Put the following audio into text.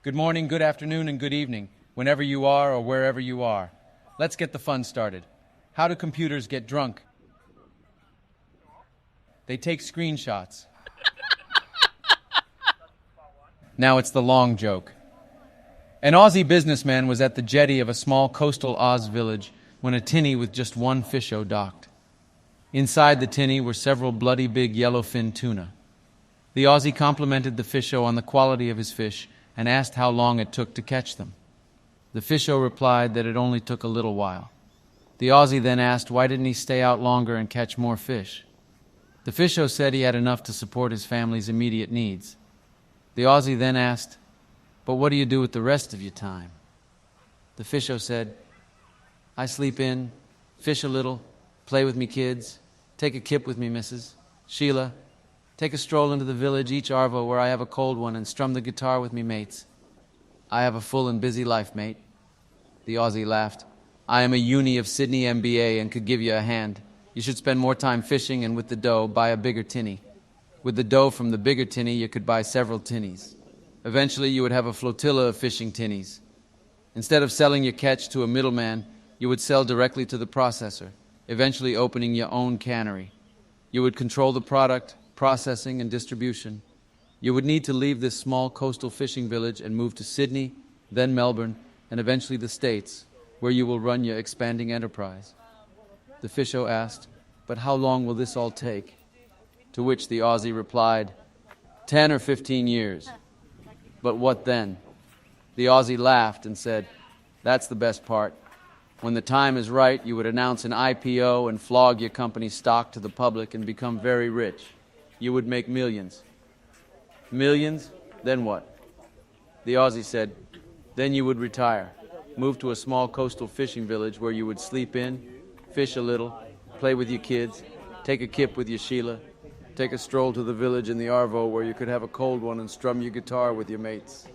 Good morning, good afternoon, and good evening, whenever you are or wherever you are. Let's get the fun started. How do computers get drunk? They take screenshots. Now it's the long joke. An Aussie businessman was at the jetty of a small coastal Oz village when a tinny with just one fisho docked. Inside the tinny were several bloody big yellowfin tuna. The Aussie complimented the fisho on the quality of his fish and asked how long it took to catch them. The fisho replied that it only took a little while. The Aussie then asked why didn't he stay out longer and catch more fish. The fisho said he had enough to support his family's immediate needs. The Aussie then asked, "But what do you do with the rest of your time?" The fisho said, "I sleep in, fish a little, play with me kids, take a kip with me missus, Sheila, take a stroll into the village each arvo where I have a cold one and strum the guitar with me mates. I have a full and busy life, mate." The Aussie laughed. "I am a uni of Sydney MBA and could give you a hand. You should spend more time fishing and with the dough buy a bigger tinny. With the dough from the bigger tinny you could buy several tinnies. Eventually you would have a flotilla of fishing tinnies. Instead of selling your catch to a middleman, you would sell directly to the processor, eventually opening your own cannery. You would control the product, processing, and distribution. You would need to leave this small coastal fishing village and move to Sydney, then Melbourne, and eventually the States, where you will run your expanding enterprise." The fisho asked, "But how long will this all take?" To which the Aussie replied, 10 or 15 years. "But what then?" The Aussie laughed and said, "That's the best part. When the time is right, you would announce an IPO and flog your company's stock to the public and become very rich. You would make millions." "Millions? Then what?" The Aussie said, "Then you would retire, move to a small coastal fishing village where you would sleep in, fish a little, play with your kids, take a kip with your Sheila, take a stroll to the village in the arvo where you could have a cold one and strum your guitar with your mates."